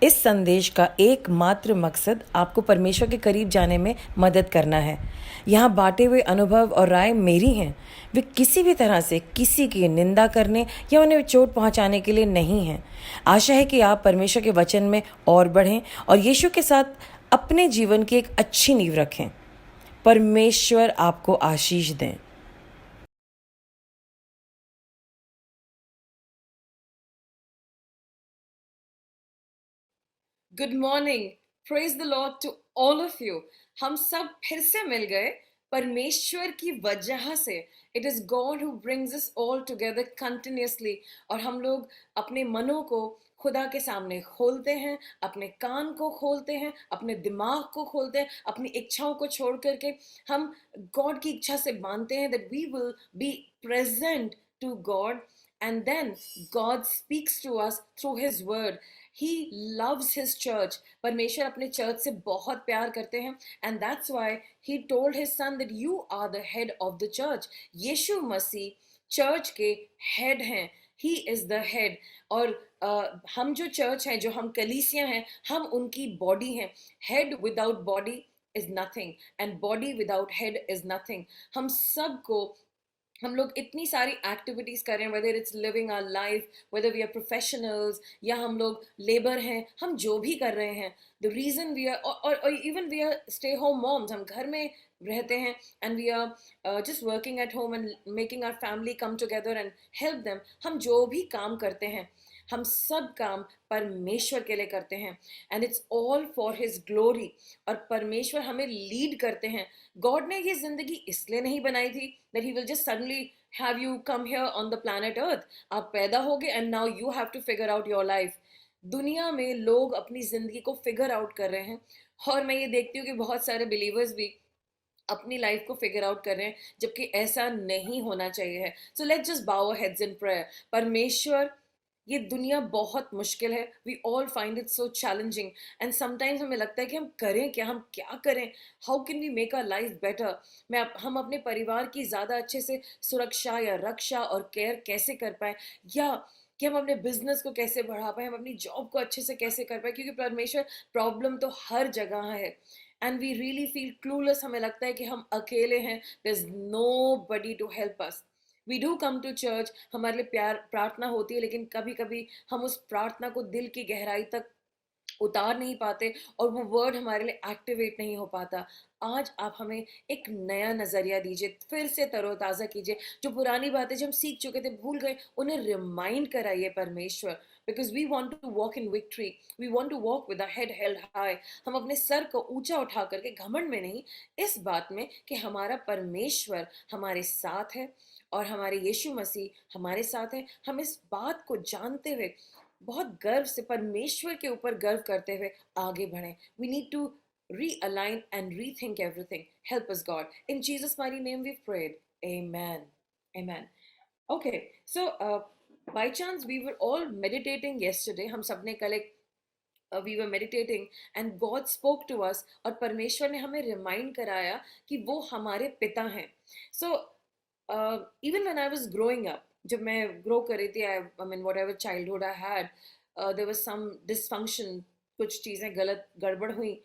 इस संदेश का एकमात्र मकसद आपको परमेश्वर के करीब जाने में मदद करना है। यहाँ बांटे हुए अनुभव और राय मेरी हैं, वे किसी भी तरह से किसी की निंदा करने या उन्हें चोट पहुँचाने के लिए नहीं हैं। आशा है कि आप परमेश्वर के वचन में और बढ़ें और यीशु के साथ अपने जीवन की एक अच्छी नींव रखें। परमेश्वर आपको आशीष दें। Good morning. Praise the Lord to all of you. हम सब फिर से मिल गए परमेश्वर की वजह से। It is God who brings us all together continuously. और हम लोग अपने मनों को खुदा के सामने खोलते हैं, अपने कान को खोलते हैं, अपने दिमाग को खोलते हैं, अपनी इच्छाओं को छोड़ करके हम गॉड की इच्छा से मानते हैं that we will be present to God, and then God speaks to us through his word. He loves his church. परमेश्वर अपने चर्च से बहुत प्यार करते हैं, and that's why he told his son that you are the head of the church. Yeshu Masih church के head हैं। He is the head. और हम जो चर्च हैं, जो हम कलीसिया हैं, हम उनकी बॉडी हैं। Head without body is nothing and body without head is nothing. हम लोग इतनी सारी एक्टिविटीज कर रहे हैं, whether it's living our life, whether we are professionals या हम लोग लेबर हैं, हम जो भी कर रहे हैं, द रीजन वी आर, और even we are stay home moms, हम घर में रहते हैं, and we are just working at home and making our family come together and help them. हम जो भी काम करते हैं, हम सब काम परमेश्वर के लिए करते हैं, and it's all for his glory. और परमेश्वर हमें लीड करते हैं। गॉड ने ये जिंदगी इसलिए नहीं बनाई थी that he will just suddenly have you come here on the planet earth. आप पैदा हो गए and now you have to figure out your life. दुनिया में लोग अपनी जिंदगी को फिगर आउट कर रहे हैं, और मैं ये देखती हूँ कि बहुत सारे बिलीवर्स भी अपनी लाइफ को फिगर आउट कर रहे हैं, जबकि ऐसा नहीं होना चाहिए है। So let's just bow our heads in prayer. परमेश्वर, ये दुनिया बहुत मुश्किल है। We all find it so challenging, and sometimes हमें लगता है कि हम करें क्या, हम क्या करें, how can we make our life better. हम अपने परिवार की ज़्यादा अच्छे से सुरक्षा या रक्षा और केयर कैसे कर पाए, या कि हम अपने बिजनेस को कैसे बढ़ा पाए, हम अपनी जॉब को अच्छे से कैसे कर पाए, क्योंकि परमेश्वर, प्रॉब्लम तो हर जगह है, and we really feel clueless. हमें लगता है कि हम अकेले हैं, there is nobody to help us. We do come to church, हमारे लिए प्यार प्रार्थना होती है, लेकिन कभी कभी हम उस प्रार्थना को दिल की गहराई तक उतार नहीं पाते, और वो वर्ड हमारे लिए एक्टिवेट नहीं हो पाता। आज आप हमें एक नया नजरिया दीजिए, फिर से तरोताजा कीजिए। जो पुरानी बातें जो हम सीख चुके थे, भूल गए, उन्हें रिमाइंड कराइए परमेश्वर, because we want to walk in victory, we want to walk with head held high. हम अपने सर को ऊंचा उठा करके, घमंड में नहीं, इस बात में कि हमारा परमेश्वर हमारे साथ है और हमारे यीशु मसीह हमारे साथ है। हम इस बात को जानते हुए बहुत गर्व से परमेश्वर के ऊपर गर्व करते हुए आगे बढ़ें। We need to realign and rethink everything. Help us, God. In Jesus' mighty name we've prayed. Amen. Amen. Okay, so by chance we were all meditating yesterday. हम सबने कल एक we were meditating and God spoke to us, और परमेश्वर ने हमें remind कराया कि वो हमारे पिता हैं। So even when I was growing up, जब मैं ग्रो कर रही थी, I mean whatever childhood I had, there was some dysfunction, कुछ चीज़ें गलत गड़बड़ हुई,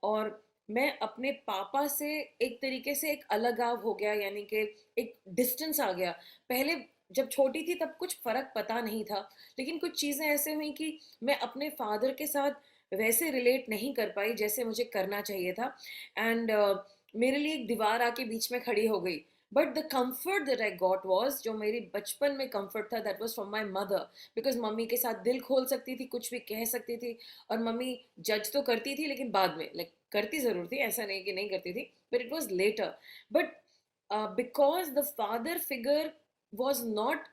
और मैं अपने पापा से एक तरीके से एक अलगाव हो गया, यानी कि एक डिस्टेंस आ गया। पहले जब छोटी थी तब कुछ फर्क पता नहीं था, लेकिन कुछ चीज़ें ऐसे हुई कि मैं अपने फादर के साथ वैसे रिलेट नहीं कर पाई जैसे मुझे करना चाहिए था, एंड मेरे लिए एक दीवार आके बीच में खड़ी हो गई। But the comfort that I got was, जो मेरी बचपन में कम्फर्ट था, that was from my mother, because mummy के साथ दिल खोल सकती थी, कुछ भी कह सकती थी, और मम्मी जज तो करती थी, लेकिन बाद में, लाइक करती ज़रूर थी, ऐसा नहीं कि नहीं करती थी, but it was later. But because the father figure was not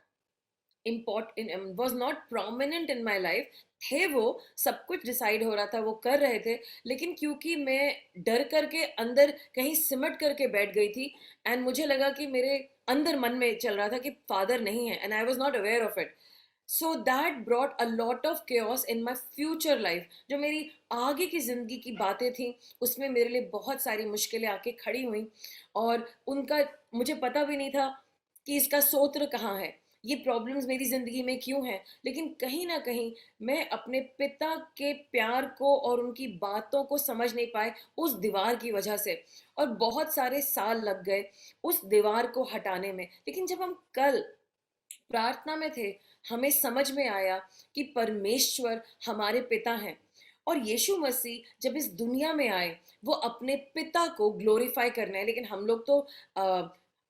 important, was not prominent in my life, थे वो, सब कुछ डिसाइड हो रहा था, वो कर रहे थे, लेकिन क्योंकि मैं डर करके अंदर कहीं सिमट करके बैठ गई थी, एंड मुझे लगा कि मेरे अंदर मन में चल रहा था कि फादर नहीं है, and I was not aware of it. So that brought a lot of chaos in my future life. जो मेरी आगे की जिंदगी की बातें थी, उसमें मेरे लिए बहुत सारी मुश्किलें आके खड़ी हुई, और उनका मुझे पता भी नहीं था कि इसका सोत्र कहाँ है। ये प्रॉब्लम्स मेरी ज़िंदगी में क्यों हैं, लेकिन कहीं ना कहीं मैं अपने पिता के प्यार को और उनकी बातों को समझ नहीं पाए उस दीवार की वजह से, और बहुत सारे साल लग गए उस दीवार को हटाने में। लेकिन जब हम कल प्रार्थना में थे, हमें समझ में आया कि परमेश्वर हमारे पिता हैं, और यीशु मसीह जब इस दुनिया में आए वो अपने पिता को ग्लोरीफाई करना है। लेकिन हम लोग तो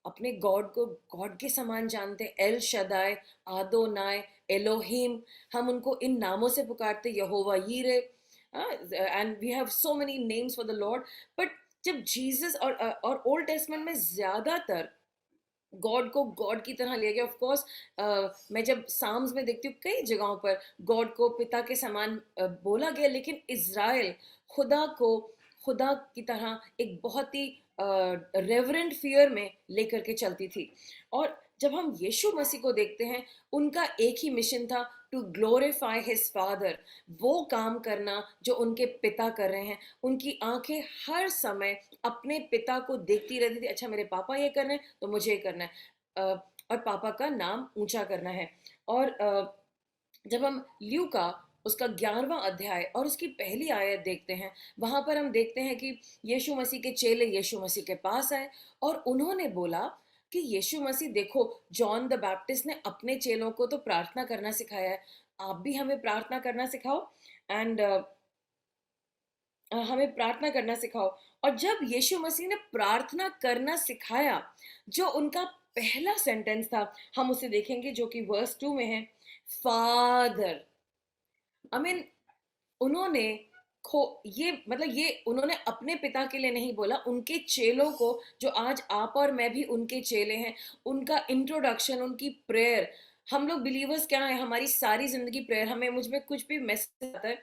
अपने गॉड को गॉड के समान जानते हैं, एल शदाय, आदोनाय, एलोहिम, हम उनको इन नामों से पुकारते, Jehovah Jireh, and we have so many names for the Lord. But जब जीसस और ओल्ड टेस्टमेंट में ज्यादातर गॉड को गॉड की तरह लिया गया। ऑफ कोर्स मैं जब साम्स में देखती हूँ कई जगहों पर गॉड को पिता के समान बोला गया, लेकिन इज़राइल खुदा को खुदा की तरह एक बहुत ही रेवरेंट फियर में लेकर के चलती थी। और जब हम यीशु मसीह को देखते हैं, उनका एक ही मिशन था, टू ग्लोरीफाई हिज फादर, वो काम करना जो उनके पिता कर रहे हैं। उनकी आंखें हर समय अपने पिता को देखती रहती थी, अच्छा मेरे पापा ये कर रहे हैं तो मुझे ये करना है, और पापा का नाम ऊंचा करना है। और जब हम ल्यू का उसका 11वां अध्याय और उसकी पहली आयत देखते हैं, वहां पर हम देखते हैं कि यीशु मसीह के चेले यीशु मसीह के पास आए और उन्होंने बोला कि यीशु मसीह देखो, जॉन द बैप्टिस्ट ने अपने चेलों को तो प्रार्थना करना सिखाया है, आप भी हमें प्रार्थना करना सिखाओ, एंड हमें प्रार्थना करना सिखाओ। और जब यीशु मसीह ने प्रार्थना करना सिखाया, जो उनका पहला सेंटेंस था, हम उसे देखेंगे जो कि वर्स 2 में है, फादर। आई मीन उन्होंने खो ये मतलब ये उन्होंने अपने पिता के लिए नहीं बोला, उनके चेलों को, जो आज आप और मैं भी उनके चेले हैं, उनका इंट्रोडक्शन, उनकी प्रेयर। हम लोग बिलीवर्स क्या है, हमारी सारी जिंदगी प्रेयर, हमें मुझ में कुछ भी मैसेज आता है,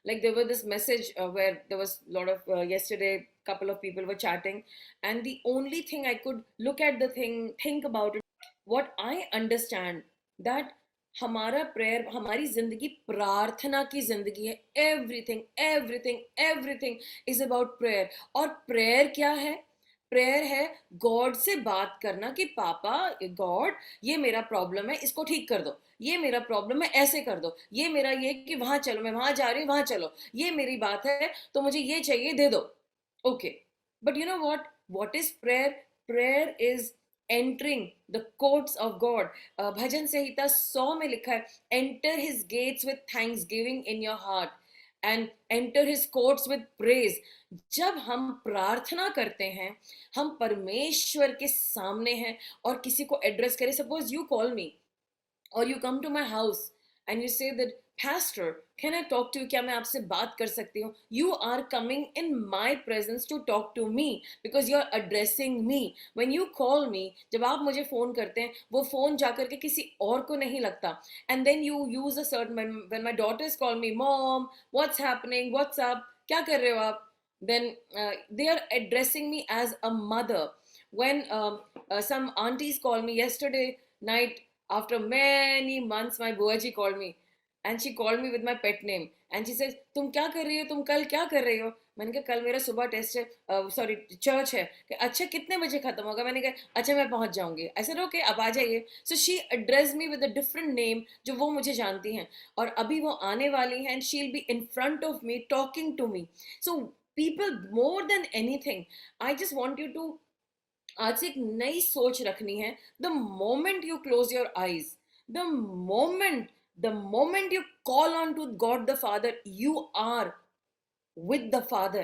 like there was this message where there was a lot of yesterday couple of people were chatting, and the only thing I could look at the thing, think about it, what I understand that हमारा prayer, हमारी जिंदगी प्रार्थना की जिंदगी है। Everything everything everything is about prayer. और prayer क्या है? प्रेयर है गॉड से बात करना कि पापा, गॉड, ये मेरा प्रॉब्लम है, इसको ठीक कर दो, ये मेरा प्रॉब्लम है, ऐसे कर दो, ये मेरा ये कि वहां चलो, मैं वहां जा रही हूँ, वहां चलो, ये मेरी बात है तो मुझे ये चाहिए, दे दो। Okay, but you know what is prayer? Prayer is entering the courts of God. भजन संहिता 100 में लिखा है, enter his gates with thanksgiving in your heart and enter his courts with praise. जब हम प्रार्थना करते हैं, हम परमेश्वर के सामने हैं और किसी को एड्रेस करें, सपोज यू कॉल मी और you come to my house and you say that, pastor, can I talk to you, क्या मैं आपसे बात कर सकती हूँ? You are coming in my presence to talk to me because you are addressing me. When you call me, जब आप मुझे फोन करते हैं, वो फोन जाकर के किसी और को नहीं लगता। And then you use a certain, when my daughters call me, mom, what's happening, what's up, क्या कर रहे हो आप? Then they are addressing me as a mother. When some aunties call me yesterday night, after many months, my buaji called me and she called me with my pet name and she says, तुम क्या कर रही हो, तुम कल क्या कर रही हो? मैंने कहा कल मेरा सुबह टेस्ट है, सॉरी चर्च है। कि अच्छा कितने बजे खत्म होगा? मैंने कहा अच्छा मैं पहुंच जाऊंगी। ऐसे ओके अब आ जाइए। So she address me with a different name जो वो मुझे जानती हैं, और अभी वो आने वाली हैं and she will be in front of me talking to me. So people, more than anything, I just want you to आज से एक नई सोच रखनी है। The moment you close your eyes, the moment the moment you call on to God the Father, you are with the Father.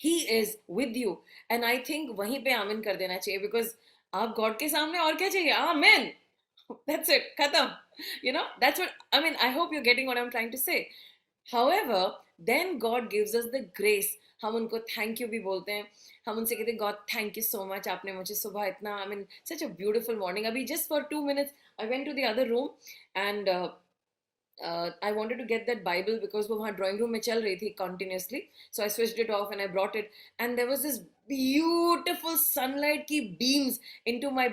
He is with you. And I think वहीं पे आमीन कर देना चाहिए, because आप गॉड के सामने और क्या चाहिए? आमीन, that's it, खत्म। You know, that's what I mean. I hope you're getting what I'm trying to say. However, then God gives us the grace. हम उनको थैंक यू भी बोलते हैं, हम उनसे कहते हैं God thank you so much, आपने मुझे सुबह इतना, I mean such a beautiful morning. अभी just for 2 minutes I went to the other room and I wanted to get that Bible because वो वहाँ drawing room में चल रही थी continuously, so I switched it off and I brought it, and there was this beautiful sunlight की beams into my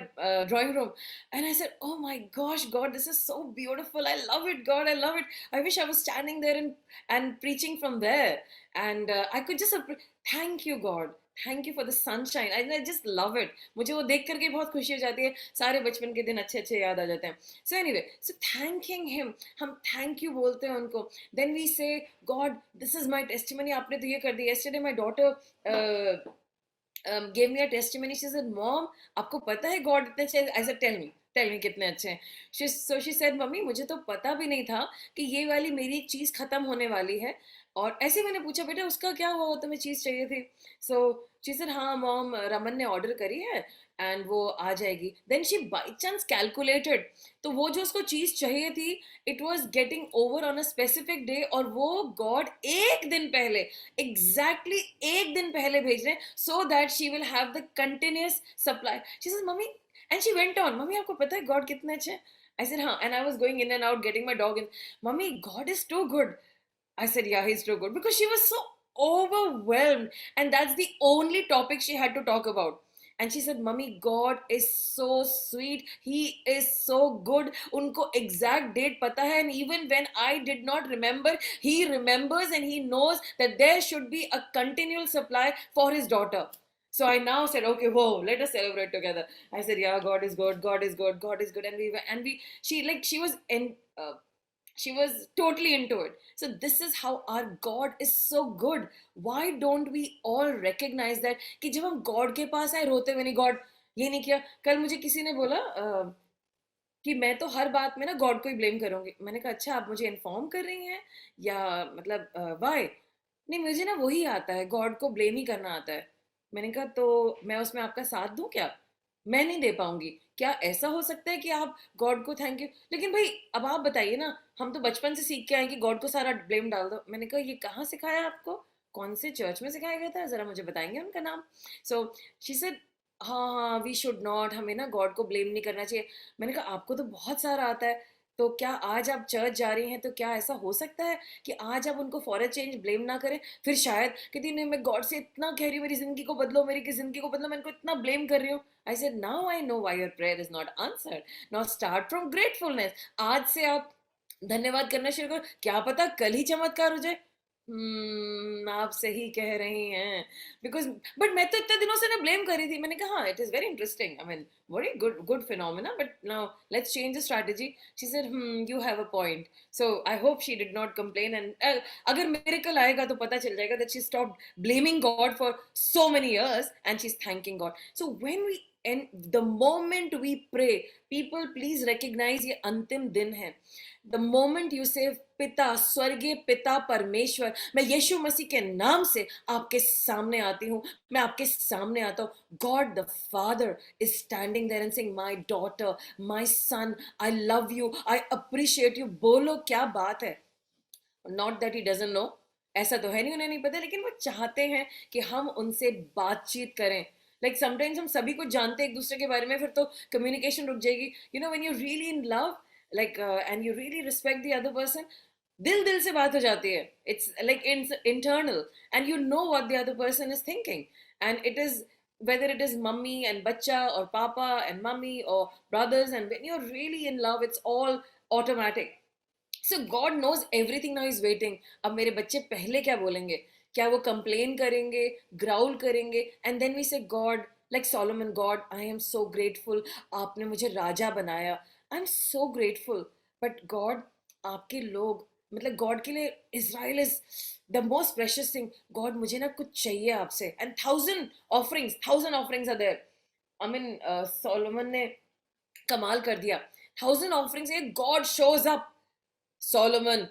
drawing room, and I said, oh my gosh, God, this is so beautiful, I love it, God, I love it, I wish I was standing there and preaching from there, and I could just thank you, God, thank you for the sunshine, I just love it, मुझे वो देख करके बहुत खुशी हो जाती है, सारे बचपन के दिन अच्छे अच्छे याद आ जाते हैं. सो एनीवे, सो थैंकिंग हिम, हम थैंक यू बोलते हैं उनको. Then we say God this is my testimony, आपने तो ये कर दिया. Yesterday my daughter gave me a testimony. She said, "Mom, आपको पता है God इतने अच्छे हैं?" I said, tell me कितने अच्छे हैं. So she said, "मम्मी, मुझे तो पता भी नहीं था कि ये वाली मेरी एक चीज़ खत्म होने वाली है." और ऐसे मैंने पूछा, बेटा उसका क्या हुआ, वो तुम्हें चीज़ चाहिए थी? So she said, हाँ मॉम, रमन ने ऑर्डर करी है एंड वो आ जाएगी. Then she by chance calculated, तो वो जो उसको चीज़ चाहिए थी, it was getting over on a specific day, और वो गॉड एक दिन पहले, एग्जैक्टली एक दिन पहले भेज रहे हैं, so that she will have the continuous supply. She said, mummy, and she went on, mummy आपको पता है गॉड कितने अच्छे हैं? आई सेड हाँ, and I was going in and out getting my dog in. Mummy, God is too good. I said, yeah, he's too good, because she was so overwhelmed. And that's the only topic she had to talk about. And she said, Mummy, God is so sweet. He is so good. Unko exact date pata hai. And even when I did not remember, he remembers and he knows that there should be a continual supply for his daughter. So I now said, okay, whoa, let us celebrate together. I said, yeah, God is good. God is good. God is good. She was in, she was totally into it. So this is how our God is so good. Why don't we all recognize that कि जब हम God के पास आए रोते हुए, नहीं God ये नहीं किया. कल मुझे किसी ने बोला कि मैं तो हर बात में ना गॉड को ही ब्लेम करूंगी. मैंने कहा अच्छा, आप मुझे इन्फॉर्म कर रही हैं या मतलब वाई? नहीं, मुझे ना वही आता है, गॉड को ब्लेम ही करना आता है. मैंने कहा तो मैं उसमें आपका साथ दूं क्या? मैं नहीं दे पाऊंगी. क्या ऐसा हो सकता है कि आप गॉड को थैंक यू? लेकिन भाई अब आप बताइए ना, हम तो बचपन से सीख के आए कि गॉड को सारा ब्लेम डाल दो. मैंने कहा ये कहाँ सिखाया आपको, कौन से चर्च में सिखाया गया था, जरा मुझे बताएंगे उनका नाम? सो शी सेड, हाँ हाँ, वी शुड नॉट, हमें ना गॉड को ब्लेम नहीं करना चाहिए. मैंने कहा आपको तो बहुत सारा आता है, तो क्या आज आप चर्च जा रही हैं तो क्या ऐसा हो सकता है कि आज आप उनको फॉर अ चेंज ब्लेम ना करें? फिर शायद कहती नहीं, मैं गॉड से इतना कह रही हूँ मेरी जिंदगी को बदलो, मेरी की जिंदगी को बदलो, मैं इनको इतना ब्लेम कर रही हूँ. I said, now I know why your prayer is not answered. Now start from gratefulness. आज से आप धन्यवाद करना शुरू करो, क्या पता कल ही चमत्कार हो जाए. आप सही कह रही हैं. बिकॉज बट मैं तो इतने दिनों से ना ब्लेम कर रही थी. मैंने कहा हाँ, it is very interesting, I mean very good phenomena, but now let's change the strategy. She said, you have a point. So I hope she did not complain, and agar miracle aayega to pata chal jayega that she stopped blaming God for so many years and she's thanking God. So when we, and the moment we pray, people please recognize ye antim din hai. The moment you say पिता, स्वर्गीय पिता परमेश्वर, मैं यीशु मसीह के नाम से आपके सामने आती हूँ, मैं आपके सामने आता हूँ. God the father is standing there and saying, my daughter, my son, I love you, I appreciate you. बोलो क्या बात है. Not that he doesn't know, ऐसा तो है नहीं उन्हें नहीं पता, लेकिन वो चाहते हैं कि हम उनसे बातचीत करें. लाइक समटाइम्स हम सभी कुछ जानते हैं एक दूसरे के बारे में, फिर तो कम्युनिकेशन रुक जाएगी. You know, when you really in love, like and you really respect the other person, दिल दिल से बात हो जाती है. It's like internal, and you know what the other person is thinking. And it is, whether it is mummy and bacha or papa and mummy or brothers, and when you're really in love, it's all automatic. So God knows everything. Now he's waiting. अब मेरे बच्चे पहले क्या बोलेंगे? क्या वो complain करेंगे, growl करेंगे? And then we say God, like Solomon, God I am so grateful, आपने मुझे राजा बनाया, I am so grateful. But God, आपके लोग, मतलब गॉड के लिए Israel is the most precious thing. God मुझे ना कुछ चाहिए आपसे, and thousand offerings are there. I mean Solomon ने कमाल कर दिया. Thousand offerings, God shows up. Solomon,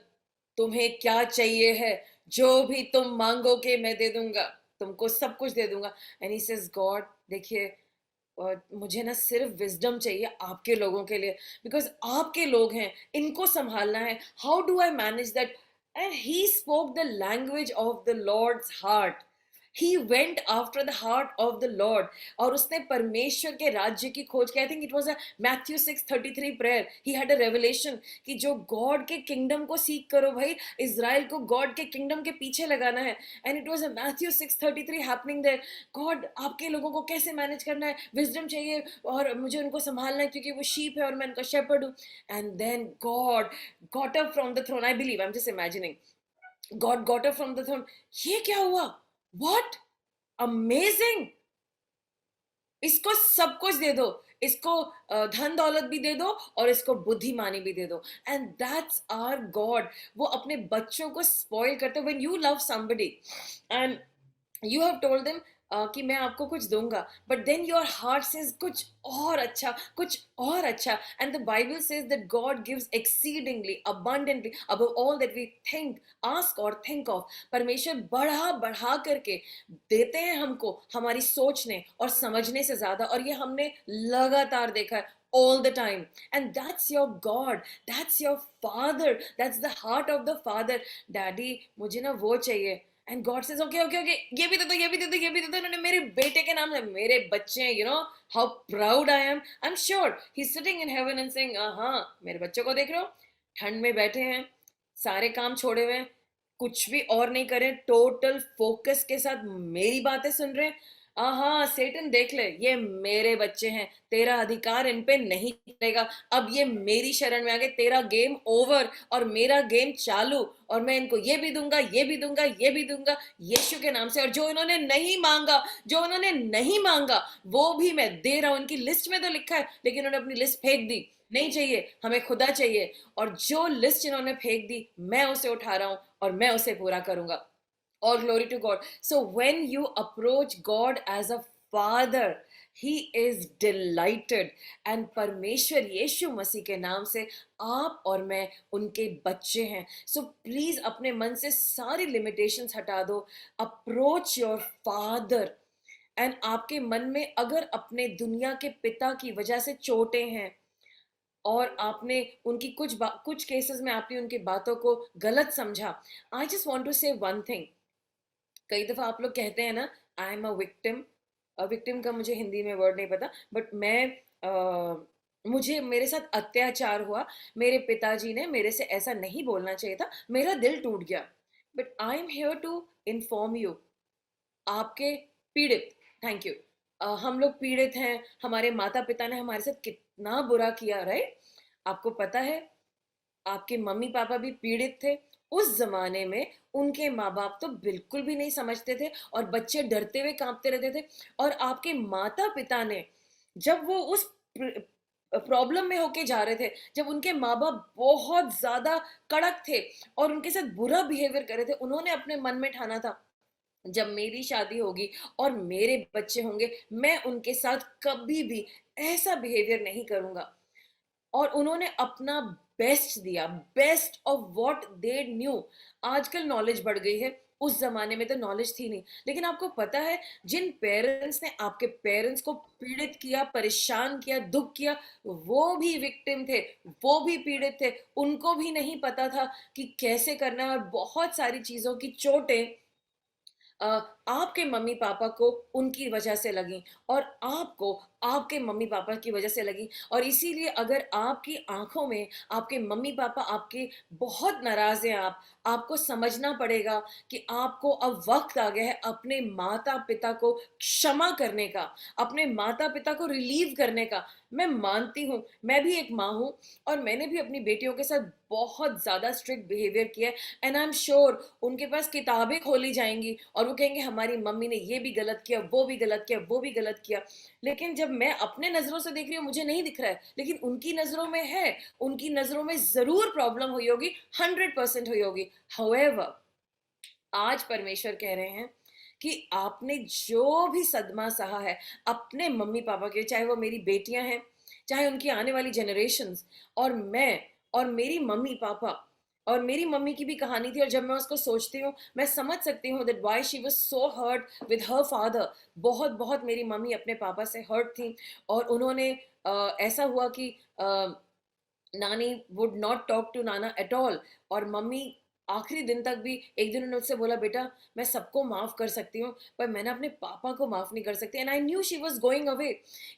तुम्हें क्या चाहिए है? जो भी तुम मांगोगे मैं दे दूंगा, तुमको सब कुछ दे दूंगा. एंड ही सेज, गॉड देखिए, मुझे ना सिर्फ विजडम चाहिए आपके लोगों के लिए, बिकॉज आपके लोग हैं, इनको संभालना है. How do I manage that? And he spoke the language of the Lord's heart. He went after the heart of the Lord. और उसने परमेश्वर के राज्य की खोज की. I think it was a Matthew 6:33 prayer. He had a revelation कि जो गॉड के किंगडम को सीख करो भाई, इज़राइल को गॉड के किंगडम के पीछे लगाना है. And it was a Matthew 6:33 happening there. God आपके लोगों को कैसे मैनेज करना है, विजडम चाहिए, और मुझे उनको संभालना है क्योंकि वो शीप है और मैं उनका शेपर्ड हूँ. And then God got up from the throne. I believe, I'm just imagining, God got up from the throne. ये क्या हुआ? What? अमेजिंग, इसको सब कुछ दे दो, इसको धन दौलत भी दे दो और इसको बुद्धिमानी भी दे दो। And that's our God. वो अपने बच्चों को स्पॉइल करते, when you love somebody and you have told them कि मैं आपको कुछ दूंगा, but then your heart says कुछ और अच्छा, कुछ और अच्छा। And the Bible says that God gives exceedingly abundantly above all that we think, ask और थिंक ऑफ। परमेश्वर बढ़ा बढ़ा करके देते हैं हमको हमारी सोचने और समझने से ज्यादा, और ये हमने लगातार देखा है all the time. And that's your God, that's your father, that's the heart of the father. Daddy, मुझे ना वो चाहिए। And God says okay okay okay, ये भी दे दो, ये भी दे दो, ये भी दे दो। उन्होंने मेरे बेटे के नाम से, मेरे बच्चे हैं, you know how proud I am sure he is sitting in heaven and saying, हाँ मेरे बच्चों को देख रहे हो, ठंड में बैठे हैं, सारे काम छोड़े हुए हैं, कुछ भी और नहीं करें, टोटल फोकस के साथ मेरी बातें सुन रहे हैं। हाँ सेटन देख ले, ये मेरे बच्चे हैं, तेरा अधिकार इन पे नहीं चलेगा, अब ये मेरी शरण में आ गए, तेरा गेम ओवर और मेरा गेम चालू, और मैं इनको ये भी दूंगा, ये भी दूंगा, ये भी दूंगा यीशु के नाम से। और जो इन्होंने नहीं मांगा, जो उन्होंने नहीं मांगा, वो भी मैं दे रहा हूं। इनकी लिस्ट में तो लिखा है, लेकिन उन्होंने अपनी लिस्ट फेंक दी, नहीं चाहिए, हमें खुदा चाहिए। और जो लिस्ट इन्होंने फेंक दी, मैं उसे उठा रहा हूं और मैं उसे पूरा करूंगा। All glory to God. So when you approach God as a father, he is delighted. And परमेश्वर यीशु मसीह के नाम से आप और मैं उनके बच्चे हैं। So please अपने मन से सारी limitations हटा दो। Approach your father. एंड आपके मन में अगर अपने दुनिया के पिता की वजह से चोटें हैं, और आपने उनकी कुछ केसेस में आपने उनकी बातों को गलत समझा, आई जस्ट वांट टू से वन थिंग। कई दफा आप लोग कहते हैं ना, I am a victim. Victim का मुझे हिंदी में वर्ड नहीं पता, बट मुझे मेरे साथ अत्याचार हुआ, मेरे पिताजी ने मेरे से ऐसा नहीं बोलना चाहिए था, मेरा दिल टूट गया। But I am here to inform you, आपके पीड़ित, थैंक यू, हम लोग पीड़ित हैं, हमारे माता पिता ने हमारे साथ कितना बुरा किया, राइट? आपको पता है, आपके मम्मी पापा भी पीड़ित थे उस जमाने में। उनके माँ बाप तो बिल्कुल भी नहीं समझते थे और बच्चे डरते हुए कांपते रहते थे। और आपके माता पिता ने, जब वो उस प्रॉब्लम में होके जा रहे थे, जब उनके माँ बाप बहुत ज्यादा कड़क थे और उनके साथ बुरा बिहेवियर कर रहे थे, उन्होंने अपने मन में ठाना था, जब मेरी शादी होगी और मेरे बच्चे होंगे, मैं उनके साथ कभी भी ऐसा बिहेवियर नहीं करूंगा। और उन्होंने अपना बेस्ट दिया, best of what they knew. आजकल नॉलेज बढ़ गई है, उस जमाने में तो नॉलेज थी नहीं। लेकिन आपको पता है, जिन पेरेंट्स ने आपके पेरेंट्स को पीड़ित किया, परेशान किया, दुख किया, वो भी विक्टिम थे, वो भी पीड़ित थे। उनको भी नहीं पता था कि कैसे करना है, और बहुत सारी चीजों की चोटें आपके मम्मी पापा को उनकी वजह से लगी, और आपको आपके मम्मी पापा की वजह से लगी। और इसीलिए अगर आपकी आंखों में आपके मम्मी पापा आपके बहुत नाराज हैं, आपको समझना पड़ेगा कि आपको अब वक्त आ गया है अपने माता पिता को क्षमा करने का, अपने माता पिता को रिलीव करने का। मैं मानती हूँ, मैं भी एक माँ हूँ, और मैंने भी अपनी बेटियों के साथ बहुत ज्यादा स्ट्रिक्ट बिहेवियर किया है। एंड आई एम श्योर उनके पास किताबें खोली जाएंगी और वो कहेंगे हमारी मम्मी ने ये भी गलत किया, वो भी गलत किया, वो भी गलत किया। लेकिन जब मैं अपने नजरों से देख रही हूँ, मुझे नहीं दिख रहा है, लेकिन उनकी नजरों में है, उनकी नजरों में जरूर प्रॉब्लम हुई होगी, 100% हुई होगी। हाउएवर, आज परमेश्वर कह रहे हैं कि आपने जो भी सदमा सहा है अपने मम्मी पापा के, चाहे वो मेरी बेटियां हैं, चाहे उनकी आने वाली जनरेशन्स, और मैं, और मेरी मम्मी पापा, और मेरी मम्मी की भी कहानी थी, और जब मैं उसको सोचती हूँ मैं समझ सकती हूँ that why she was so hurt with her father. बहुत बहुत मेरी मम्मी अपने पापा से हर्ट थी, और उन्होंने ऐसा हुआ कि नानी would not talk to Nana at all, और मम्मी आखिरी दिन तक भी, एक दिन उन्होंने उससे बोला, बेटा मैं सबको माफ कर सकती हूँ पर मैंने अपने पापा को माफ नहीं कर सकती। And I knew she was going away,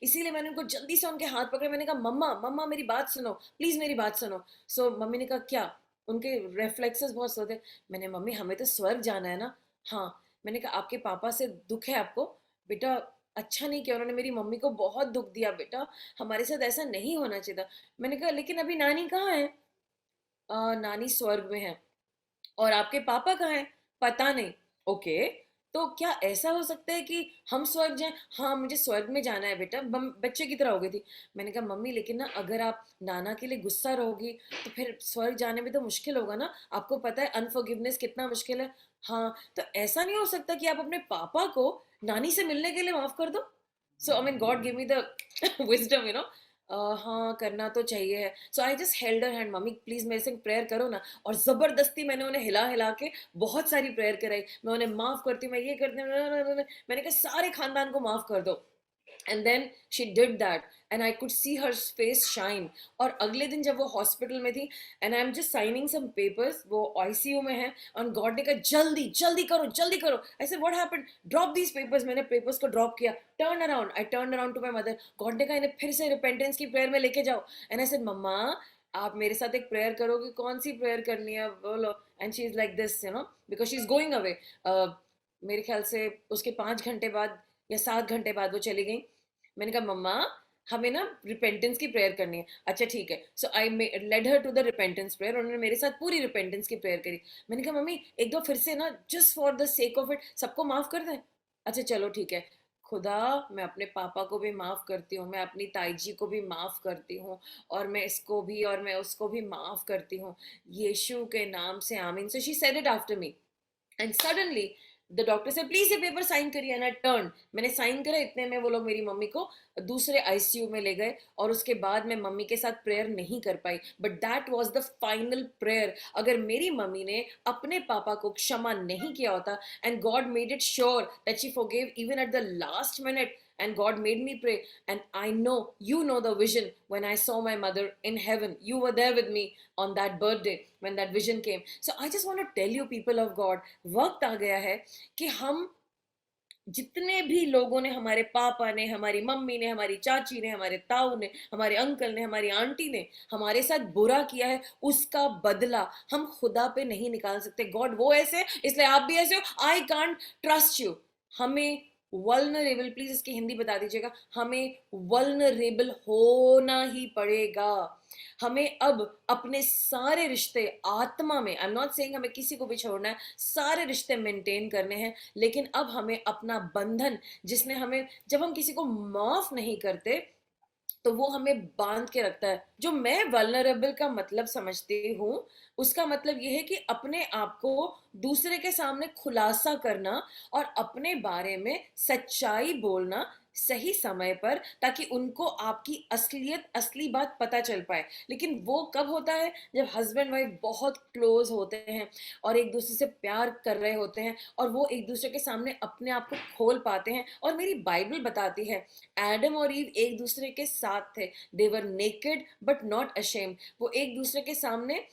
इसीलिए मैंने उनको जल्दी से उनके हाथ पकड़े, मैंने कहा मम्मा मम्मा मेरी बात सुनो, प्लीज मेरी बात सुनो। सो मम्मी ने कहा क्या? उनके रेफ्लेक्सेस बहुत स्लो थे। मैंने, मम्मी हमें तो स्वर्ग जाना है ना। हाँ। मैंने कहा आपके पापा से दुख है आपको? बेटा अच्छा नहीं किया, उन्होंने मेरी मम्मी को बहुत दुख दिया बेटा, हमारे साथ ऐसा नहीं होना चाहिए था। मैंने कहा लेकिन अभी नानी कहाँ है? नानी स्वर्ग में है। और आपके पापा कहाँ हैं? पता नहीं। ओके, तो क्या ऐसा हो सकता है कि हम स्वर्ग जाएं? हाँ, मुझे स्वर्ग में जाना है बेटा, बच्चे की तरह हो गई थी। मैंने कहा मम्मी लेकिन ना अगर आप नाना के लिए गुस्सा रहोगी तो फिर स्वर्ग जाने में तो मुश्किल होगा ना, आपको पता है अनफॉरगिवनेस कितना मुश्किल है। हाँ, तो ऐसा नहीं हो सकता कि आप अपने पापा को नानी से मिलने के लिए माफ कर दो? So I mean God give me the wisdom, हाँ करना तो चाहिए है। So I just held her hand, mummy please मेरे से प्रेयर करो ना। और जबरदस्ती मैंने उन्हें हिला हिला के बहुत सारी प्रेयर कराई, मैं उन्हें माफ करती हूँ, मैं ये करती हूँ, मैंने कहा सारे खानदान को माफ कर दो। And then she did that and I could see her face shine. और अगले दिन जब वो हॉस्पिटल में थी and I am just signing some papers, वो आईसीयू में है, और गॉड ने कहा जल्दी जल्दी करो जल्दी करो। I said what happened? Drop these papers. मैंने पेपर्स को ड्रॉप किया, turn around, I turn around to my mother. God ने कहा इन्हें फिर से रिपेंटेंस की प्रेयर में लेके जाओ। एंड आई सेड मम्मा आप मेरे साथ एक प्रेयर करोगे? कौन सी प्रेयर करनी है बोलो? And she is like this, because she is going away. मेरे ख्याल से उसके 5 घंटे बाद या 7 घंटे बाद वो चली गई। मैंने कहा मम्मा हमें ना रिपेंटेंस की प्रेयर करनी है। अच्छा ठीक है। So I led her to the repentance prayer, उन्होंने मेरे साथ पूरी रिपेंटेंस की प्रेयर करी। मैंने कहा मम्मी एक दो फिर से ना, just for the sake of it सबको माफ कर दें। अच्छा चलो ठीक है। खुदा मैं अपने पापा को भी माफ करती हूँ, मैं अपनी ताई जी को भी माफ करती हूँ, और मैं इसको भी और मैं उसको भी माफ करती हूँ, यीशु के नाम से आमीन। So she said it after me and suddenly the doctor से प्लीज ये पेपर साइन करिए। एंड आई टर्न, मैंने साइन करा, इतने में वो लोग मेरी मम्मी को दूसरे आईसीयू में ले गए। और उसके बाद मैं मम्मी के साथ प्रेयर नहीं कर पाई, but that was the final prayer. अगर मेरी मम्मी ने अपने पापा को क्षमा नहीं किया होता and God made it sure that she forgive even at the last minute and God made me pray, and I know you know the vision. When I saw my mother in heaven, you were there with me on that birthday when that vision came. So I just want to tell you people of God, वक्त आ गया है कि हम जितने भी लोगों ने, हमारे पापा ने, हमारी मम्मी ने, हमारी चाची ने, हमारे ताऊ ने, हमारे अंकल ने, हमारी आंटी ने हमारे साथ बुरा किया है, उसका बदला हम खुदा पे नहीं निकाल सकते। गॉड वो ऐसे इसलिए आप भी ऐसे हो, आई कांट ट्रस्ट यू। हमें वल्नरेबल, प्लीज इसकी हिंदी बता दीजिएगा, हमें वल्नरेबल होना ही पड़ेगा। हमें अब अपने सारे रिश्ते आत्मा में, आई एम नॉट सेइंग हमें किसी को भी छोड़ना है, सारे रिश्ते मेंटेन करने हैं। लेकिन अब हमें अपना बंधन, जिसने हमें, जब हम किसी को माफ नहीं करते तो वो हमें बांध के रखता है। जो मैं वल्नरेबल का मतलब समझती हूँ, उसका मतलब ये है कि अपने आप को दूसरे के सामने खुलासा करना और अपने बारे में सच्चाई बोलना सही समय पर, ताकि उनको आपकी असलियत, असली बात पता चल पाए। लेकिन वो कब होता है? जब हस्बैंड वाइफ बहुत क्लोज होते हैं और एक दूसरे से प्यार कर रहे होते हैं और वो एक दूसरे के सामने अपने आप को खोल पाते हैं। और मेरी बाइबल बताती है एडम और ईव एक दूसरे के साथ थे, दे वर नेकेड बट नॉट अशेम्ड। वो एक दूसरे के सामने,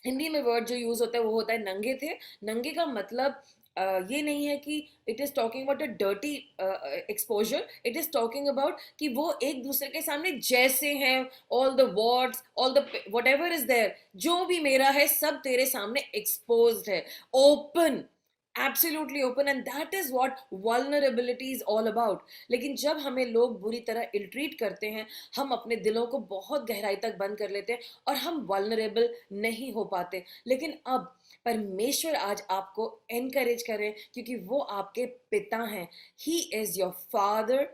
हिंदी में वर्ड जो यूज होता है वो होता है नंगे थे। नंगे का मतलब ये नहीं है कि it is talking about a dirty exposure, it is talking about कि वो एक दूसरे के सामने जैसे हैं, all the words, all the whatever is there, जो भी मेरा है सब तेरे सामने एक्सपोज्ड है, open, absolutely open. And that is what vulnerability is all about. लेकिन जब हमें लोग बुरी तरह इल्ट्रीट करते हैं, हम अपने दिलों को बहुत गहराई तक बंद कर लेते हैं और हम वल्नरेबल नहीं हो पाते। लेकिन अब परमेश्वर आज आपको एनकरेज करें, क्योंकि वो आपके पिता हैं, ही इज योर फादर।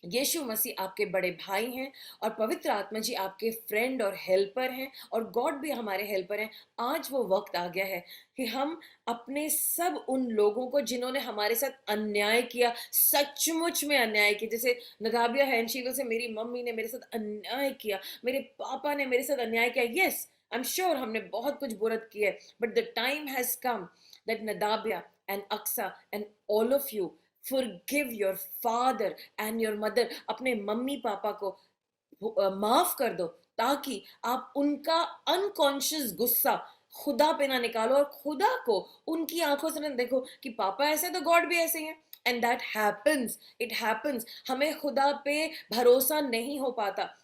यीशु मसीह आपके बड़े भाई हैं और पवित्र आत्मा जी आपके फ्रेंड और हेल्पर हैं, और गॉड भी हमारे हेल्पर हैं। आज वो वक्त आ गया है कि हम अपने सब उन लोगों को जिन्होंने हमारे साथ अन्याय किया, सचमुच में अन्याय किया, जैसे नदाबिया हैंशीवल से मेरी मम्मी ने मेरे साथ अन्याय किया, मेरे पापा ने मेरे साथ अन्याय किया। यस, आई एम श्योर हमने बहुत कुछ बुरा किया है, but the time has come that नदाबिया and Aqsa and all of you forgive your father and your mother। अपने मम्मी पापा को माफ कर दो, ताकि आप उनका अनकॉन्शियस गुस्सा खुदा पे ना निकालो और खुदा को उनकी आंखों से ना देखो कि पापा ऐसे तो गॉड भी ऐसे ही हैं। And that happens, it happens. हमें खुदा पे भरोसा नहीं हो पाता।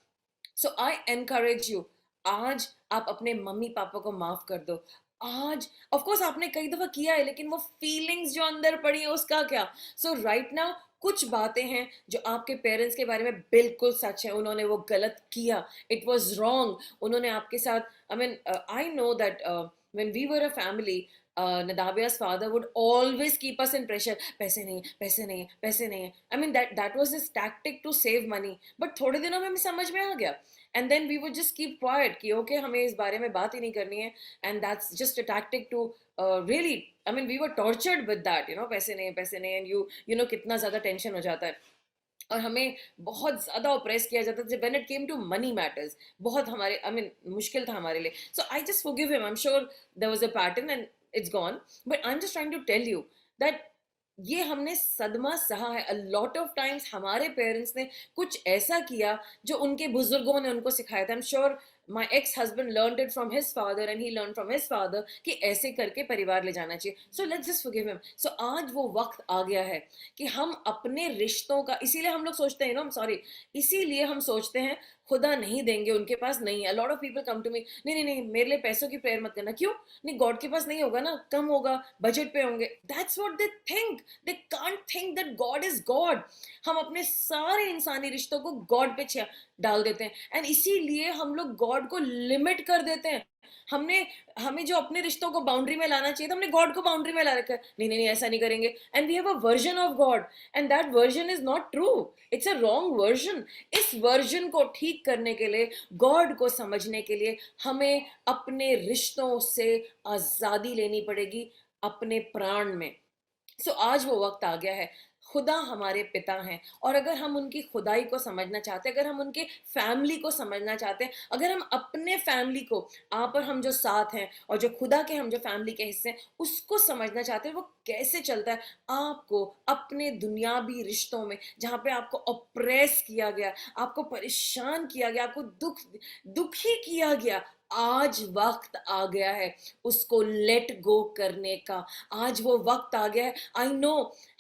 सो आई एनकरेज यू, आज आप अपने मम्मी पापा को माफ कर दो। आज ऑफ कोर्स आपने कई दफा किया है, लेकिन वो फीलिंग्स जो अंदर पड़ी है उसका क्या? सो राइट नाउ कुछ बातें हैं जो आपके पेरेंट्स के बारे में बिल्कुल सच है, उन्होंने वो गलत किया, इट वाज रॉन्ग। उन्होंने आपके साथ, I mean I know that when we were a family, Nadabia's father would always keep us in pressure. पैसे नहीं है, पैसे नहीं है, पैसे नहीं है. I mean that was his tactic to save money. But थोड़े दिनों में हमें समझ में आ गया. And then we would just keep quiet कि okay हमें इस बारे में बात ही नहीं करनी है. And that's just a tactic to really, I mean we were tortured with that, you know, पैसे नहीं, and you know कितना ज़्यादा टेंशन हो जाता है. और हमें बहुत ज़्यादा ऑप्रेस किया जाता था when it came to money matters. बहुत हमारे, आई मीन मुश्किल था हमारे लिए. So I just forgive him. I am sure there was a pattern and it's gone. But I am just trying to tell you that ये हमने सदमा सहा है. अ लॉट ऑफ टाइम्स हमारे पेरेंट्स ने कुछ ऐसा किया जो उनके बुजुर्गों ने उनको सिखाया था. आई am sure my ex-husband learned it from his father and he learned from his father कि ऐसे करके परिवार ले जाना चाहिए. So let's just forgive him. So आज वो वक्त आ गया है कि हम अपने रिश्तों का, इसीलिए हम लोग सोचते हैं, नो सॉरी, इसीलिए हम सोचते हैं खुदा नहीं देंगे, उनके पास नहीं है. A lot of people come to me, नहीं नहीं नहीं मेरे लिए पैसों की प्रेयर मत करना. क्यों नहीं? गॉड के पास नहीं होगा ना, कम होगा, बजट पे होंगे. That's what they think. They can't think that God is God. हम अपने सारे इंसानी रिश्तों को गॉड पे डाल देते हैं एंड इसीलिए हम लोग गॉड को लिमिट कर देते हैं. हमने हमें जो अपने रिश्तों को बाउंड्री में लाना चाहिए था, हमने गॉड को बाउंड्री में ला रखा है. नहीं नहीं नहीं ऐसा नहीं करेंगे. And we have a version of God and that version is not true. It's a wrong version. इस वर्जन को ठीक करने के लिए, गॉड को समझने के लिए हमें अपने रिश्तों से आजादी लेनी पड़ेगी अपने प्राण में. सो आज वो वक्त आ गया है. खुदा हमारे पिता हैं और अगर हम उनकी खुदाई को समझना चाहते हैं, अगर हम उनके फैमिली को समझना चाहते हैं, अगर हम अपने फैमिली को, आप और हम जो साथ हैं और जो खुदा के हम जो फैमिली के हिस्से हैं उसको समझना चाहते हैं, वो कैसे चलता है. आपको अपने दुनियावी रिश्तों में जहाँ पे आपको ऑप्रेस किया गया, आपको परेशान किया गया, आपको दुखी किया गया, आज वक्त आ गया है उसको लेट गो करने का. आज वो वक्त आ गया है. आई नो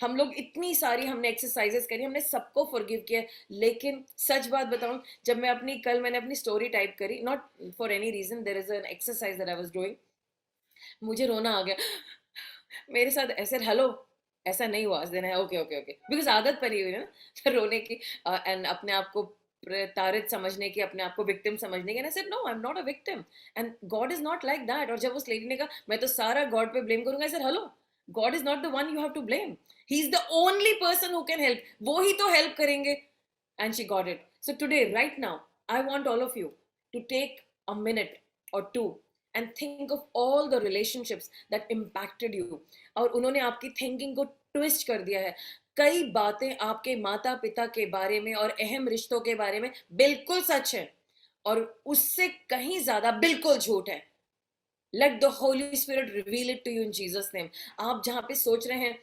हम लोग इतनी सारी हमने एक्सरसाइजेस करी, हमने सबको फॉरगिव किया, लेकिन सच बात बताऊं, जब मैंने अपनी स्टोरी टाइप करी, not for any reason, there is an exercise that I was doing, मुझे रोना आ गया. मेरे साथ ऐसे हेलो ऐसा नहीं हुआ. देन है ओके ओके ओके, बिकॉज आदत पड़ी हुई है ना रोने की एंड अपने आप को प्रताड़ित समझने की, अपने आप को विक्टिम समझने की. And I said no, I am not a victim and God is not like that. और जब उस लेडी ने कहा मैं तो सारा गॉड पे ब्लेम करूंगा, I said hello, God is not the one you have to blame. He is the only person who can help. वो ही तो हेल्प करेंगे. And she got it. So today right now I want all of you to take a minute or two and think of all the relationships that impacted you. और उन्होंने आपकी thinking को twist कर दिया है. कई बातें आपके माता पिता के बारे में और अहम रिश्तों के बारे में बिल्कुल सच है और उससे कहीं ज्यादा बिल्कुल झूठ है. Let the Holy Spirit reveal it to you in Jesus name. आप जहां पे सोच रहे हैं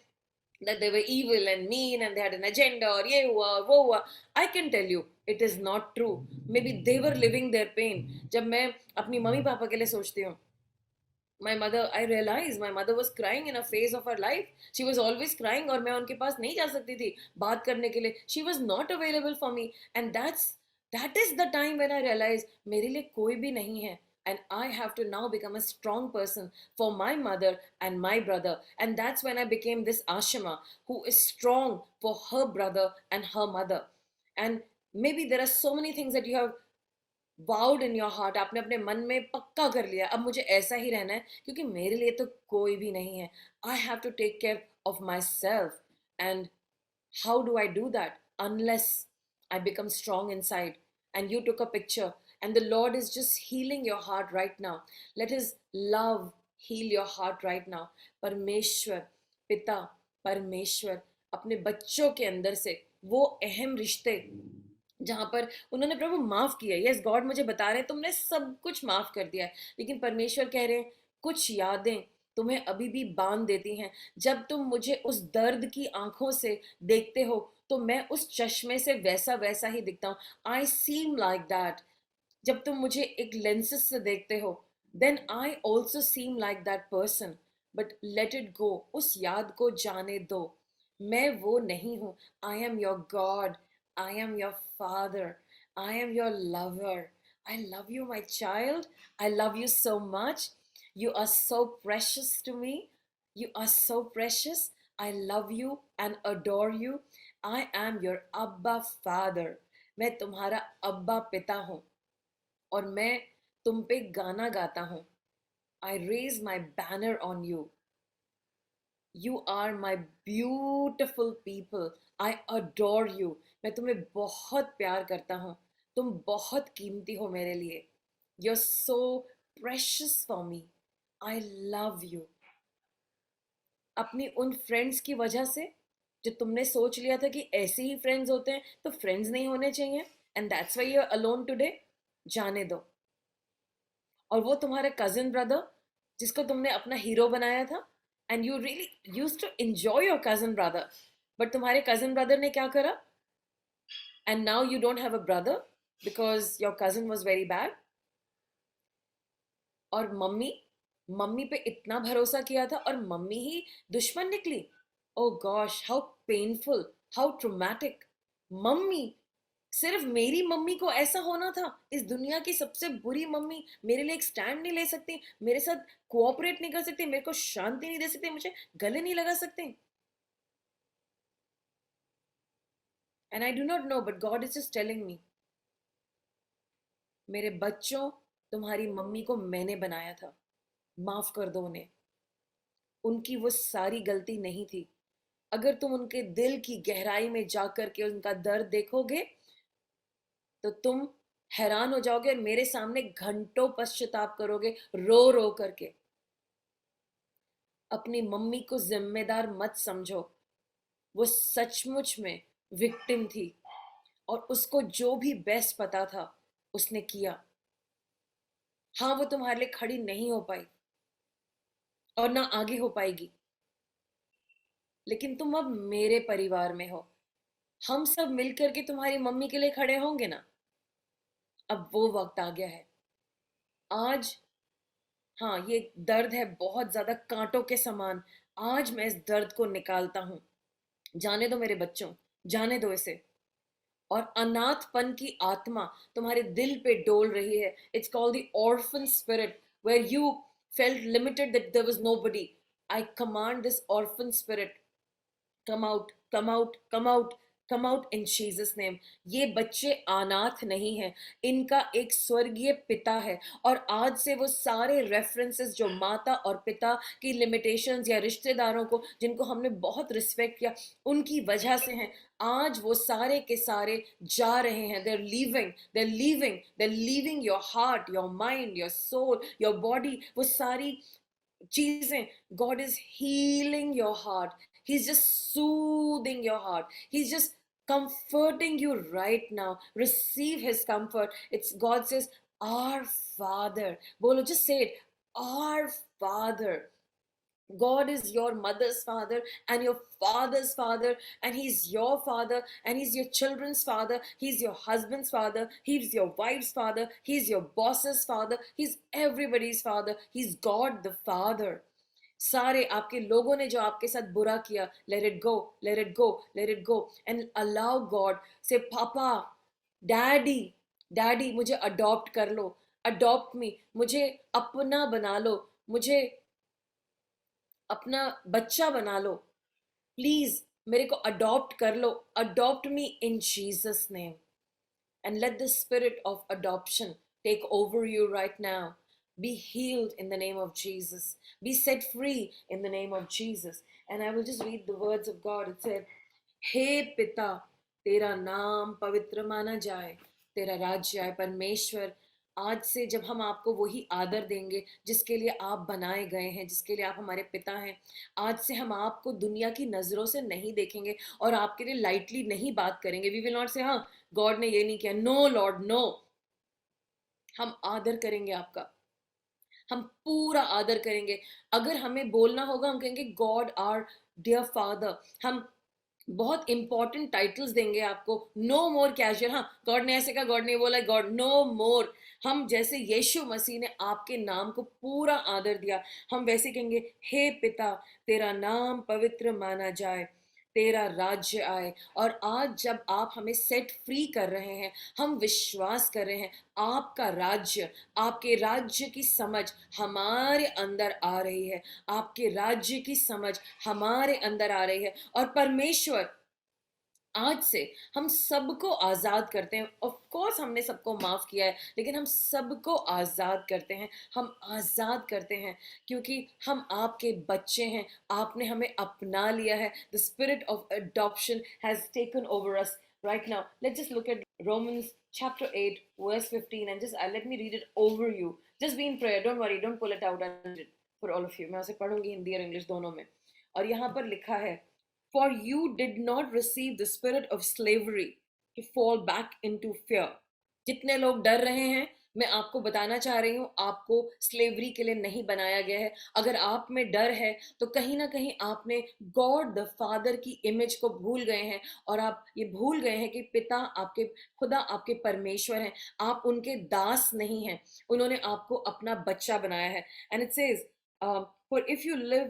that they were evil and mean and they had an agenda और ये हुआ और वो हुआ, I can tell you it is not true. Maybe they were living their pain. जब मैं अपनी मम्मी पापा के लिए सोचती हूँ, my mother, I realized my mother was crying in a phase of her life. She was always crying और मैं उनके पास नहीं जा सकती थी बात करने के लिए. She was not available for me and that is the time when I realized मेरे लिए कोई भी नहीं है. And I have to now become a strong person for my mother and my brother. And that's when I became this Ashima who is strong for her brother and her mother. And maybe there are so many things that you have vowed in your heart. आपने अपने मन में पक्का कर लिया अब मुझे ऐसा ही रहना है क्योंकि मेरे लिए तो कोई भी नहीं है. I have to take care of myself. And how do I do that unless I become strong inside? And you took a picture and the Lord is just healing your heart right now. Let his love heal your heart right now. परमेश्वर पिता, परमेश्वर अपने बच्चों के अंदर से वो अहम रिश्ते जहां पर उन्होंने प्रभु माफ किया, यस गॉड मुझे बता रहे हैं तुमने सब कुछ माफ कर दिया है, लेकिन परमेश्वर कह रहे हैं कुछ यादें तुम्हें अभी भी बांध देती हैं. जब तुम मुझे उस दर्द की आंखों से देखते हो तो मैं उस चश्मे से वैसा वैसा ही दिखता हूँ. I seem like that. जब तुम मुझे एक लेंसेज से देखते हो then I also seem like that person. But let it go. उस याद को जाने दो. मैं वो नहीं हूँ. I am your God. I am your father. I am your lover. I love you, my child. I love you so much. You are so precious to me. You are so precious. I love you and adore you. I am your Abba Father. मैं तुम्हारा अब्बा पिता हूँ और मैं तुम पे गाना गाता हूँ. I raise my banner on you. You are my beautiful people. I adore you. मैं तुम्हें बहुत प्यार करता हूँ. तुम बहुत कीमती हो मेरे लिए. You're so precious for me. I love you. अपनी उन फ्रेंड्स की वजह से जो तुमने सोच लिया था कि ऐसे ही फ्रेंड्स होते हैं तो फ्रेंड्स नहीं होने चाहिए, and that's why you are alone today, जाने दो. और वो तुम्हारे कजिन ब्रदर जिसको तुमने अपना हीरो बनाया था, and you really used to enjoy your cousin brother, but तुम्हारे कजिन ब्रदर ने क्या करा, and now you don't have a brother because your cousin was very bad. और मम्मी, मम्मी पे इतना भरोसा किया था और मम्मी ही दुश्मन निकली. Oh gosh, how painful, how traumatic. Mummy, सिर्फ मेरी मम्मी को ऐसा होना था. इस दुनिया की सबसे बुरी मम्मी मेरे लिए एक स्टैंड नहीं ले सकती, मेरे साथ कोऑपरेट नहीं कर सकती, मेरे को शांति नहीं दे सकती, मुझे गले नहीं लगा सकते. And I do not know but God is just telling me, मेरे बच्चों, तुम्हारी मम्मी को मैंने बनाया था, माफ कर दो उन्हें. उनकी वो सारी गलती नहीं थी. अगर तुम उनके दिल की गहराई में जाकर के उनका दर्द देखोगे तो तुम हैरान हो जाओगे और मेरे सामने घंटों पश्चाताप करोगे, रो रो करके. अपनी मम्मी को जिम्मेदार मत समझो. वो सचमुच में विक्टिम थी और उसको जो भी बेस्ट पता था उसने किया. हाँ, वो तुम्हारे लिए खड़ी नहीं हो पाई और ना आगे हो पाएगी, लेकिन तुम अब मेरे परिवार में हो. हम सब मिलकर के तुम्हारी मम्मी के लिए खड़े होंगे ना. अब वो वक्त आ गया है. आज, हाँ, ये दर्द है बहुत ज्यादा कांटों के समान. आज मैं इस दर्द को निकालता हूं. जाने दो मेरे बच्चों, जाने दो इसे. और अनाथपन की आत्मा तुम्हारे दिल पे डोल रही है. It's called the orphan spirit, where you felt limited that there was nobody. I command this orphan spirit, come out, come out, come out, come out in Jesus name. ये बच्चे अनाथ नहीं हैं, इनका एक स्वर्गीय पिता है. और आज से वो सारे रेफरेंसेस जो माता और पिता की लिमिटेशंस या रिश्तेदारों को जिनको हमने बहुत रिस्पेक्ट किया उनकी वजह से हैं, आज वो सारे के सारे जा रहे हैं. they're leaving, they're leaving, they're leaving your heart, your mind, your soul, your body. वो सारी चीजें, God is healing your heart. He's just soothing your heart. He's just comforting you right now. Receive his comfort. It's God says, Our Father. Bolo, just say it. Our Father. God is your mother's father and your father's father, and he's your father, and he's your children's father, he's your husband's father, he's your wife's father, he's your boss's father, he's everybody's father, he's God the Father. सारे आपके लोगों ने जो आपके साथ बुरा किया, let it go, let it go, let it go, and allow God. Say, पापा, डैडी, डैडी, मुझे अडॉप्ट कर लो, अडॉप्ट मी, मुझे अपना बना लो, मुझे अपना बच्चा बना लो, प्लीज मेरे को अडॉप्ट कर लो, adopt me in Jesus name. And let the spirit of adoption take over you right now. Be healed in the name of Jesus. Be set free in the name of Jesus. And I will just read the words of God. It said, हे पिता, तेरा नाम पवित्र माना जाए, तेरा राज्य आए. परमेश्वर, आज से जब हम आपको वही आदर देंगे जिसके लिए आप बनाए गए हैं, जिसके लिए आप हमारे पिता हैं, आज से हम आपको दुनिया की नजरों से नहीं देखेंगे और आपके लिए लाइटली नहीं बात करेंगे. वी विल नॉट से, हाँ, गॉड ने ये नहीं किया. No Lord, no. हम आदर करेंगे आपका, हम पूरा आदर करेंगे. अगर हमें बोलना होगा हम कहेंगे गॉड आर डियर फादर. हम बहुत इंपॉर्टेंट टाइटल्स देंगे आपको. नो मोर कैजुअल, हाँ, गॉड ने ऐसे कहा, गॉड ने बोला, गॉड नो मोर. हम जैसे यीशु मसीह ने आपके नाम को पूरा आदर दिया, हम वैसे कहेंगे, हे पिता, तेरा नाम पवित्र माना जाए, तेरा राज्य आए. और आज जब आप हमें सेट फ्री कर रहे हैं, हम विश्वास कर रहे हैं आपका राज्य, आपके राज्य की समझ हमारे अंदर आ रही है, आपके राज्य की समझ हमारे अंदर आ रही है. और परमेश्वर, आज से हम सबको आज़ाद करते हैं। ऑफ कोर्स हमने सबको माफ़ किया है, लेकिन हम सबको आज़ाद करते हैं। हम आज़ाद करते हैं क्योंकि हम आपके बच्चे हैं। आपने हमें अपना लिया है। The spirit of adoption has taken over us right now. Let's just look at Romans chapter 8 verse 15 and just let me read it over you. Just be in prayer, don't worry, don't pull it out and read it for all of you. मैं उसे पढ़ूंगी हिंदी और English दोनों में। और यहाँ पर लिखा है, for you did not receive the spirit of slavery to fall back into fear. जितने लोग डर रहे हैं, मैं आपको बताना चाह रही हूँ, आपको स्लेवरी के लिए नहीं बनाया गया है। अगर आप में डर है तो कहीं ना कहीं आपने गॉड द फादर की इमेज को भूल गए हैं, और आप ये भूल गए हैं कि पिता आपके, खुदा आपके परमेश्वर हैं। आप उनके दास नहीं हैं, उन्होंने आपको अपना बच्चा बनाया है। And it says, for if you live,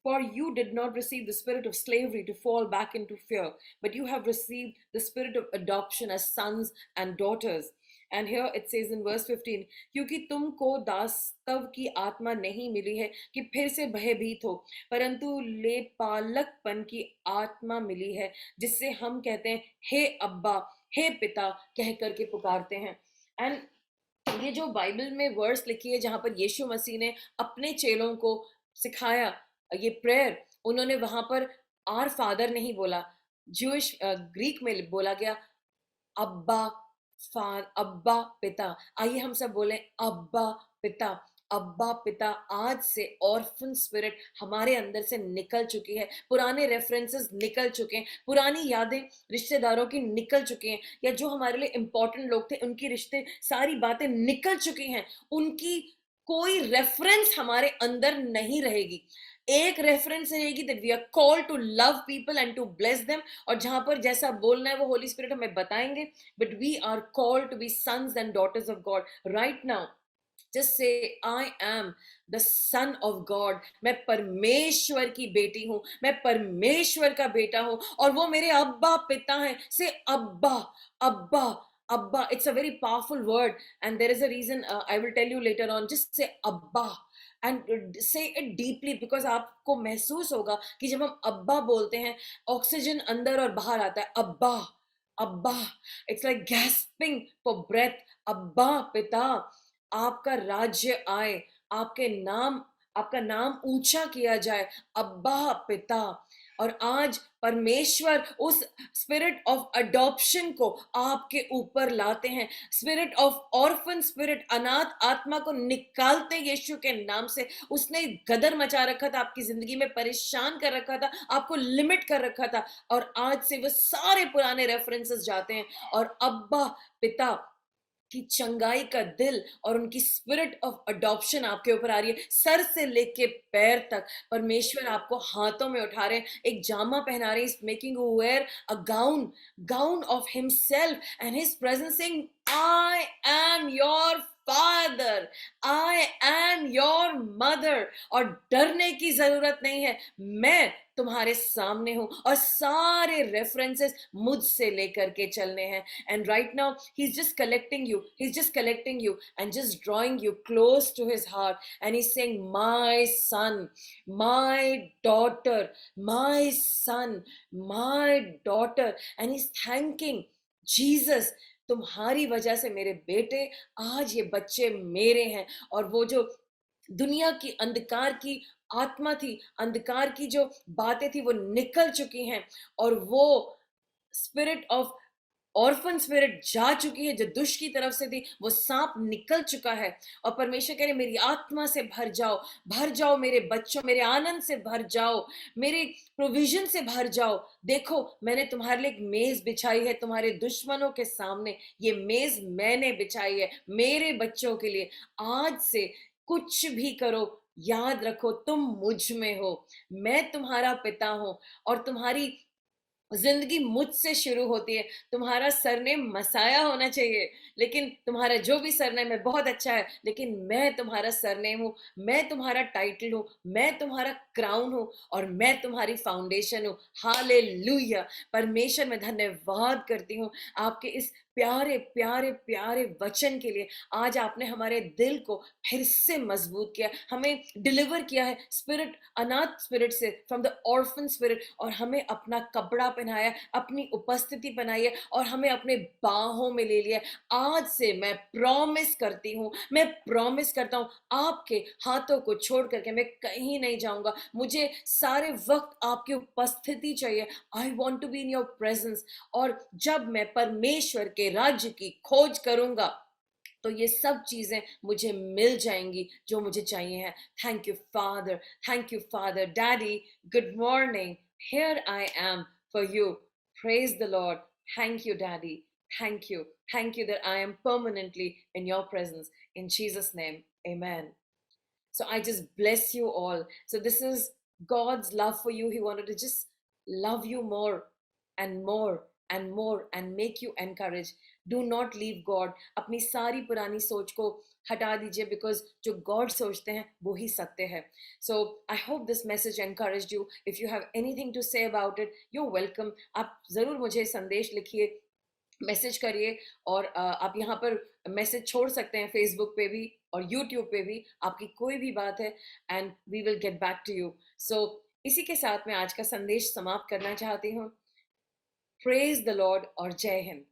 for you did not receive the spirit of slavery to fall back into fear, but you have received the spirit of adoption as sons and daughters. And here it says in verse 15, क्योंकि तुमको दासत्व की आत्मा नहीं मिली है कि फिर से भयभीत हो, परंतु लेपालकपन की आत्मा मिली है, जिससे हम कहते हैं, हे अब्बा, हे पिता कह करके पुकारते हैं। एंड ये जो बाइबल में वर्स लिखी है जहां पर यीशु मसीह ने अपने चेलों को सिखाया ये प्रेयर, उन्होंने वहां पर आर फादर नहीं बोला, जूश ग्रीक में बोला गया अब्बा अब्बा पिता। आइए हम सब बोलें अब्बा पिता, अब्बा पिता। आज से ऑर्फन स्पिरिट हमारे अंदर से निकल चुकी है, पुराने रेफरेंसेस निकल चुके हैं, पुरानी यादें रिश्तेदारों की निकल चुकी हैं, या जो हमारे लिए इंपॉर्टेंट लोग थे उनकी रिश्ते, सारी बातें निकल चुकी हैं, उनकी कोई रेफरेंस हमारे अंदर नहीं रहेगी। एक रेफरेंस रहेगी that we are called to love people and to bless them, और जहां पर जैसा बोलना है वो होली स्पिरिट हमें बताएंगे, but we are called to be sons and daughters of God right now. Just say, I am the son of God. मैं परमेश्वर की बेटी हूं, मैं परमेश्वर का बेटा हूं, और वो मेरे अब्बा पिता हैं। से अब्बा, अब्बा, अब्बा। It's a very powerful word, and there is a reason I will tell you later on. Just say अब्बा and say it deeply, because आपको महसूस होगा कि जब हम अब्बा बोलते हैं, ऑक्सीजन अंदर और बाहर आता है। अब्बा, अब्बा, it's like gasping for breath. अब्बा पिता, आपका राज्य आए, आपका नाम ऊंचा किया जाए, अब्बा पिता। और आज परमेश्वर उस स्पिरिट ऑफ अडॉप्शन को आपके ऊपर लाते हैं, स्पिरिट ऑफ ऑर्फन स्पिरिट, अनाथ आत्मा को निकालते हैं यीशु के नाम से। उसने गदर मचा रखा था, आपकी जिंदगी में परेशान कर रखा था, आपको लिमिट कर रखा था, और आज से वो सारे पुराने रेफरेंसेस जाते हैं, और अब्बा पिता की चंगाई का दिल और उनकी स्पिरिट ऑफ अडॉप्शन आपके ऊपर आ रही है। सर से लेके पैर तक परमेश्वर आपको हाथों में उठा रहे हैं, एक जामा पहना रहे हैं, making you wear a gown of himself and his presence, saying I am your father, I am your mother. और डरने की जरूरत नहीं है, मैं तुम्हारे सामने हूं, और सारे रेफरेंसेस मुझसे लेकर के चलने हैं। And right now he's just collecting you and just drawing you close to his heart, and he's saying, my son, my daughter, my son, my daughter, and he's thanking Jesus, तुम्हारी वजह से मेरे बेटे, आज ये बच्चे मेरे हैं। और वो जो दुनिया की अंधकार की आत्मा थी, अंधकार की जो बातें थी, वो निकल चुकी हैं, और वो स्पिरिट ऑफ ऑर्फन स्पिरिट जा चुकी है, जो दुष्ट की तरफ से थी, वो सांप निकल चुका है। और परमेश्वर कह रहे, मेरी आत्मा से भर जाओ मेरे बच्चों, मेरे आनंद से भर जाओ, मेरे प्रोविजन से भर जाओ। देखो, मैंने तुम्हारे लिए एक मेज बिछाई है, तुम्हारे दुश्मनों के सामने ये मेज मैंने बिछाई है मेरे बच्चों के लिए। आज से कुछ भी करो, याद रखो तुम मुझ में हो, मैं तुम्हारा पिता हूं, और तुम्हारी जिंदगी मुझसे शुरू होती है। तुम्हारा सरनेम मसाया होना चाहिए, लेकिन तुम्हारा जो भी सरनेम है बहुत अच्छा है, लेकिन मैं तुम्हारा सरनेम हूं, मैं तुम्हारा टाइटल हूं, मैं तुम्हारा क्राउन हूं, और मैं तुम्हारी फाउंडेशन हूं। हालेलुया। परमेश्वर, मैं धन्यवाद करती हूं आपके इस प्यारे प्यारे प्यारे वचन के लिए। आज आपने हमारे दिल को फिर से मजबूत किया, हमें डिलीवर किया है स्पिरिट, अनाथ स्पिरिट से, फ्रॉम द ऑर्फन स्पिरिट, और हमें अपना कपड़ा पहनाया, अपनी उपस्थिति बनाई है और हमें अपने बाहों में ले लिया। आज से मैं प्रॉमिस करती हूँ, मैं प्रॉमिस करता हूँ, आपके हाथों को छोड़ करके मैं कहीं नहीं जाऊंगा। मुझे सारे वक्त आपकी उपस्थिति चाहिए। I want to be in your presence. और जब मैं परमेश्वर के राज्य की खोज करूंगा तो ये सब चीजें मुझे मिल जाएंगी जो मुझे चाहिए हैं। Thank you father, thank you father. Daddy, good morning, here I am for you. Praise the Lord. Thank you daddy, thank you that I am permanently in your presence. In Jesus name, amen. So I just bless you all. So this is God's love for you. He wanted to just love you more and more and more and make you encourage. Do not leave God. अपनी सारी पुरानी सोच को हटा दीजिए, because जो God सोचते हैं वो ही सत्य है. So I hope this message encouraged you. If you have anything to say about it, you're welcome. आप ज़रूर मुझे संदेश लिखिए, मैसेज करिए, और आप यहाँ पर मैसेज छोड़ सकते हैं फेसबुक पे भी और यूट्यूब पे भी, आपकी कोई भी बात है, and we will get back to you. So इसी के साथ मैं आज का संदेश समाप्त करना चाहती हूँ. प्रेज द लॉर्ड और जय हिंद.